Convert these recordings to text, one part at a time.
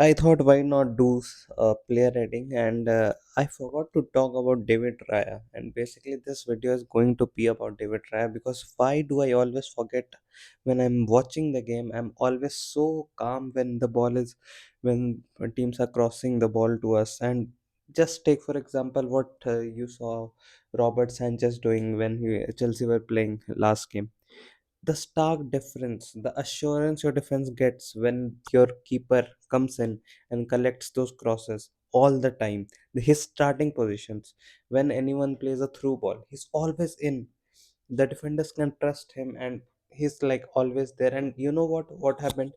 I thought why not do player rating, and I forgot to talk about David Raya. And basically, this video is going to be about David Raya because why do I always forget when I'm watching the game? I'm always so calm when when teams are crossing the ball to us. And just take for example what you saw Robert Sanchez doing when Chelsea were playing last game. The stark difference, the assurance your defense gets when your keeper comes in and collects those crosses all the time. His starting positions, when anyone plays a through ball, he's always in. The defenders can trust him, and he's like always there. And you know what happened?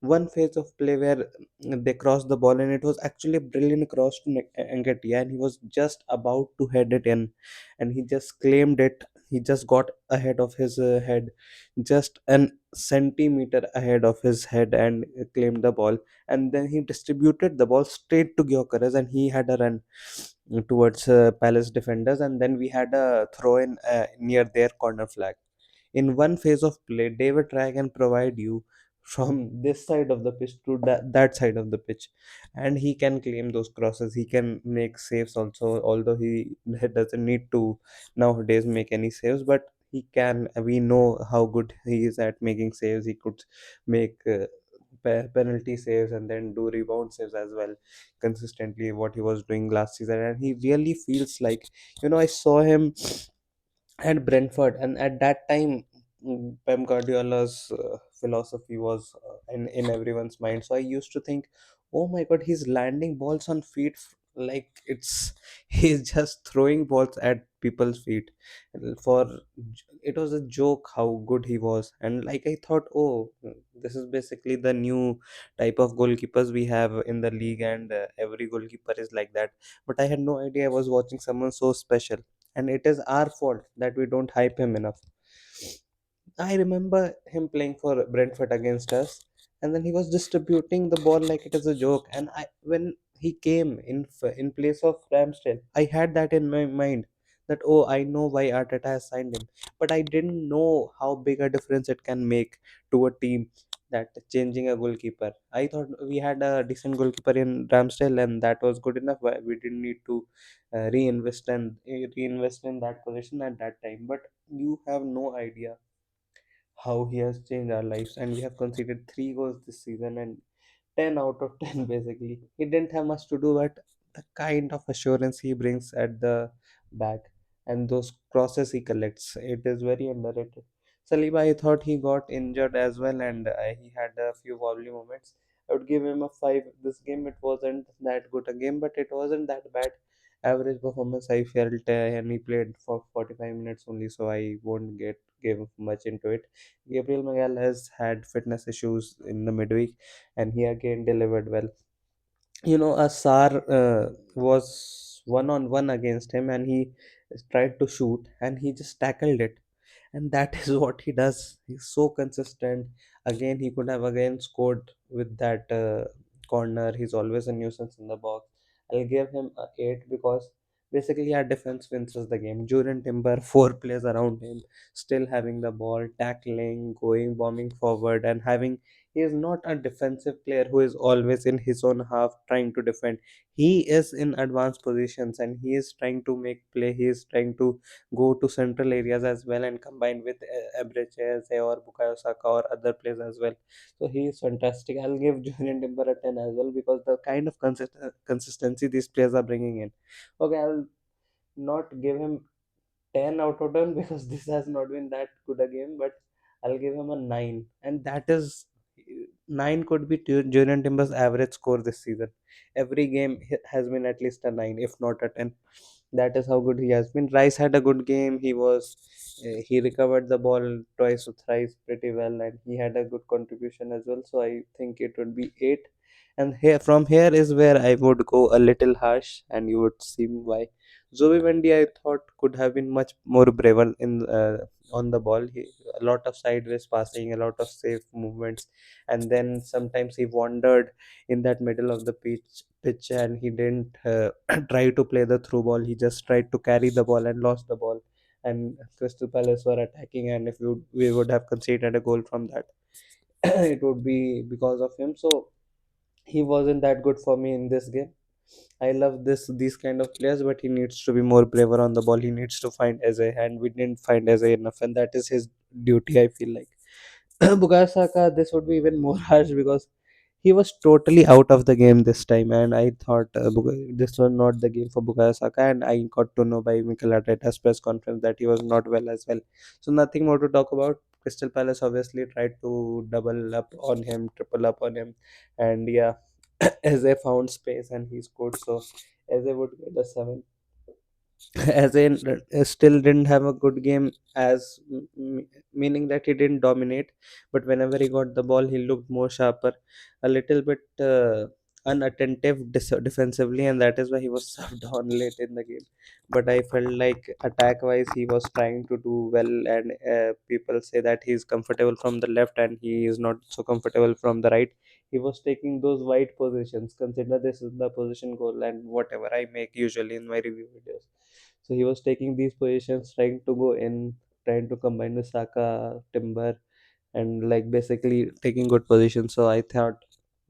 One phase of play where they crossed the ball, and it was actually a brilliant cross to Nketiah, and he was just about to head it in, and he just claimed it. He just got ahead of his head, just an centimeter ahead of his head, and claimed the ball. And then he distributed the ball straight to Gyökeres, and he had a run towards Palace defenders, and then we had a throw in near their corner flag. In one phase of play, David Raya can provide you from this side of the pitch to that side of the pitch, and he can claim those crosses. He can make saves also, although he doesn't need to nowadays make any saves, but he can. We know how good he is at making saves. He could make penalty saves and then do rebound saves as well consistently, what he was doing last season. And he really feels like, I saw him at Brentford, and at that time, Pep Guardiola's philosophy was in everyone's mind. So I used to think, oh my God, he's landing balls on feet like it's he's just throwing balls at people's feet. For it was a joke how good he was, and like I thought, oh, this is basically the new type of goalkeepers we have in the league, and every goalkeeper is like that. But I had no idea I was watching someone so special, and it is our fault that we don't hype him enough. I remember him playing for Brentford against us, and then he was distributing the ball like it is a joke. And when he came in place of Ramsdale, I had that in my mind that, oh, I know why Arteta has signed him, but I didn't know how big a difference it can make to a team, that changing a goalkeeper. I thought we had a decent goalkeeper in Ramsdale, and that was good enough. We didn't need to reinvest in that position at that time. But you have no idea how he has changed our lives, and we have conceded 3 goals this season, and 10 out of 10 basically. He didn't have much to do, but the kind of assurance he brings at the back and those crosses he collects, it is very underrated. Saliba, I thought he got injured as well, and he had a few wobbly moments. I would give him a 5. This game, it wasn't that good a game, but it wasn't that bad. Average performance, I felt, and he played for 45 minutes only, so I won't get give much into it. Gabriel Magalhaes had fitness issues in the midweek, and he again delivered well. Asar was one on one against him, and he tried to shoot, and he just tackled it, and that is what he does. He's so consistent. Again, he could have again scored with that corner. He's always a nuisance in the box. I'll give him a 8 because basically our defense wins us the game. Julian Timber, 4 players around him, still having the ball, tackling, going, bombing forward, and having. He is not a defensive player who is always in his own half trying to defend. He is in advanced positions, and he is trying to make play. He is trying to go to central areas as well and combine with Ebreches or Bukayo Saka or other players as well. So he is fantastic. I'll give Julian Timber a 10 as well because the kind of consistency these players are bringing in. Okay, I'll not give him 10 out of 10 because this has not been that good a game, but I'll give him a 9. And that is 9 could be Julian Timber's average score this season. Every game has been at least a 9, if not a 10. That is how good he has been. Rice had a good game. He recovered the ball twice or thrice pretty well, and he had a good contribution as well. So I think it would be 8. And here is where I would go a little harsh, and you would see why. Zoe Mendy, I thought, could have been much more braver in on the ball. A lot of sideways passing, a lot of safe movements, and then sometimes he wandered in that middle of the pitch, and he didn't try to play the through ball. He just tried to carry the ball and lost the ball. And Crystal Palace were attacking, and if we would have conceded a goal from that, it would be because of him. So he wasn't that good for me in this game. I love these kind of players, but he needs to be more braver on the ball. He needs to find Eze, and we didn't find Eze enough, and that is his duty, I feel like. Bukayo Saka, this would be even more harsh because he was totally out of the game this time, and I thought this was not the game for Bukayo Saka, and I got to know by Mikel Arteta's press conference that he was not well as well. So nothing more to talk about. Crystal Palace obviously tried to double up on him, triple up on him, and yeah, Eze found space and he scored. So Eze would get a seven. As in still didn't have a good game, as meaning that he didn't dominate, but whenever he got the ball he looked more sharper, a little bit unattentive defensively, and that is why he was subbed on late in the game. But I felt like attack wise he was trying to do well, and people say that he's comfortable from the left and he is not so comfortable from the right. He was taking those wide positions. Consider this is the position goal and whatever I make usually in my review videos. So he was taking these positions, trying to go in, trying to combine with Saka, Timber, and like basically taking good positions. So I thought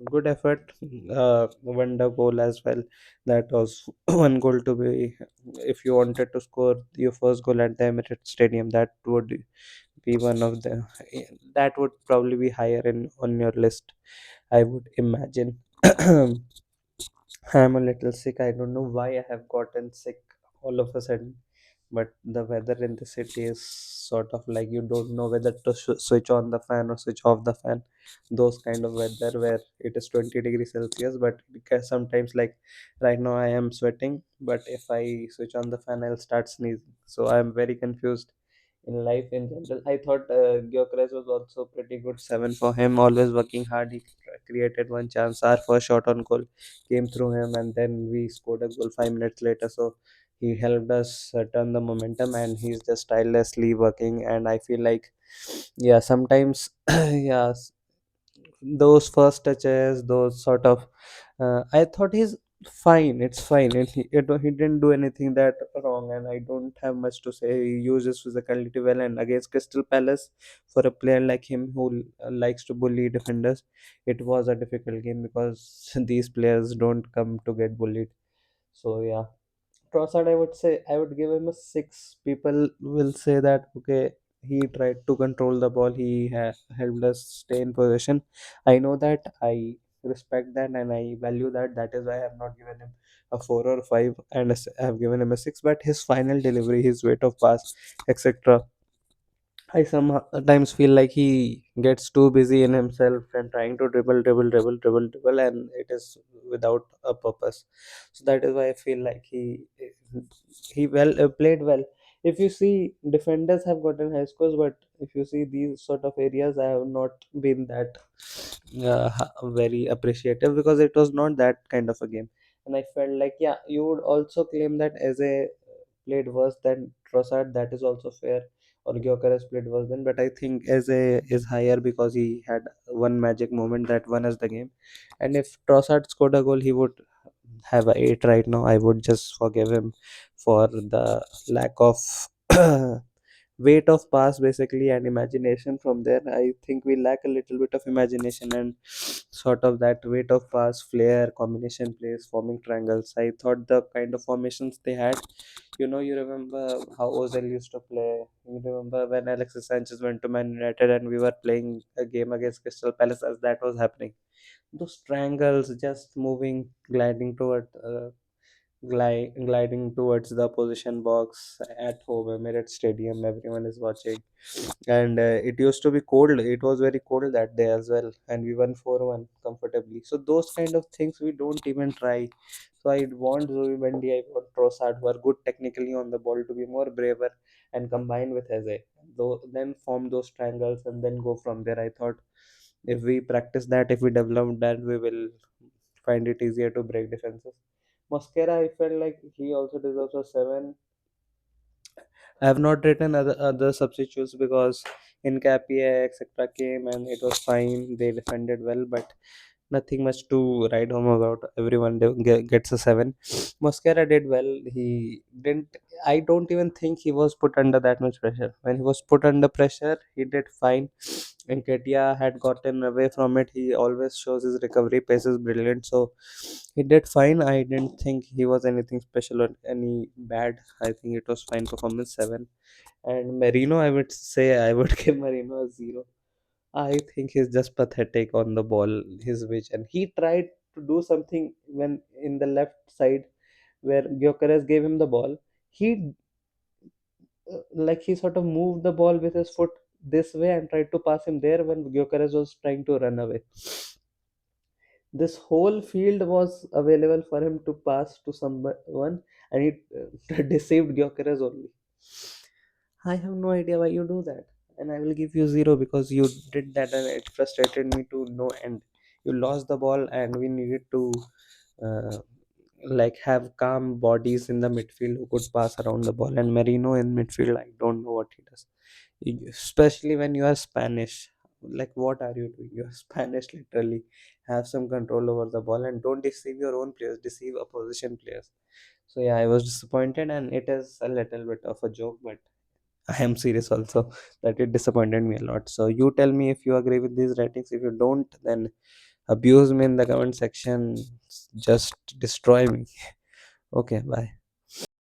good effort. Wonder goal as well. That was one goal to be. If you wanted to score your first goal at the Emirates Stadium, that would be one of the. That would probably be higher in on your list, I would imagine. I'm a little sick. I don't know why I have gotten sick all of a sudden, but the weather in the city is sort of like you don't know whether to switch on the fan or switch off the fan. Those kind of weather where it is 20 degrees Celsius, but because sometimes, like right now, I am sweating, but if I switch on the fan, I'll start sneezing. So I'm very confused in life in general. I thought Gyökeres was also pretty good seven for him, always working hard. He created one chance. Our first shot on goal came through him, and then we scored a goal 5 minutes later. So he helped us turn the momentum, and he's just tirelessly working. And I feel like, yeah, sometimes, yeah, those first touches, those sort of, I thought he's fine. It's fine. He didn't do anything that wrong, and I don't have much to say. He uses physicality well, and against Crystal Palace, for a player like him who likes to bully defenders, it was a difficult game because these players don't come to get bullied. So yeah, Trossard, I would say I would give him a six. People will say that okay, he tried to control the ball. He helped us stay in possession. I know that. I respect that and I value that. That is why I have not given him a four or five, and I have given him a six. But his final delivery, his weight of pass, etc. I sometimes feel like he gets too busy in himself and trying to dribble, and it is without a purpose. So that is why I feel like he played well. If you see, defenders have gotten high scores, but if you see these sort of areas, I have not been that very appreciative because it was not that kind of a game. And I felt like, yeah, you would also claim that as a played worse than Trossard. That is also fair, or Gyökeres played worse than. But I think Eze is higher because he had one magic moment that won us the game. And if Trossard scored a goal, he would have a 8 right now. I would just forgive him for the lack of weight of pass basically and imagination from there. I think we lack a little bit of imagination and sort of that weight of pass, flair, combination plays, forming triangles. I thought the kind of formations they had, you remember how Ozil used to play. You remember when Alexis Sanchez went to Man United and we were playing a game against Crystal Palace as that was happening. Those triangles just moving, gliding towards the opposition box at home, Emirates Stadium. Everyone is watching, and it used to be cold. It was very cold that day as well, and we won 4-1 comfortably. So those kind of things we don't even try. So I want Zoe Mendy, I want Trossard, who are good technically on the ball, to be more braver and combine with Eze. Though then form those triangles and then go from there. I thought if we practice that, if we develop that, we will find it easier to break defenses. Mosquera, I felt like he also deserves a seven. I have not written other substitutes because Incapie etc. came and it was fine. They defended well, but Nothing much to write home about. Everyone gets a 7. Mosquera did well. He didn't. I don't even think he was put under that much pressure. When he was put under pressure, he did fine. And Ketia had gotten away from it. He always shows his recovery pace is brilliant. So he did fine. I didn't think he was anything special or any bad. I think it was fine performance 7. And Marino, I would say I would give Marino a 0. I think he's just pathetic on the ball, his vision. He tried to do something when in the left side where Gyökeres gave him the ball. He like he sort of moved the ball with his foot this way and tried to pass him there when Gyökeres was trying to run away. This whole field was available for him to pass to someone, and he deceived Gyökeres only. I have no idea why you do that. And I will give you 0 because you did that and it frustrated me to no end. You lost the ball and we needed to uh, like have calm bodies in the midfield who could pass around the ball. And Marino in midfield, I don't know what he does. Especially when you are Spanish. Like, what are you doing? You are Spanish, literally. Have some control over the ball and don't deceive your own players, deceive opposition players. So, yeah, I was disappointed and it is a little bit of a joke, but I am serious also that it disappointed me a lot. So you tell me if you agree with these ratings. If you don't, then abuse me in the comment section. Just destroy me. Okay, bye.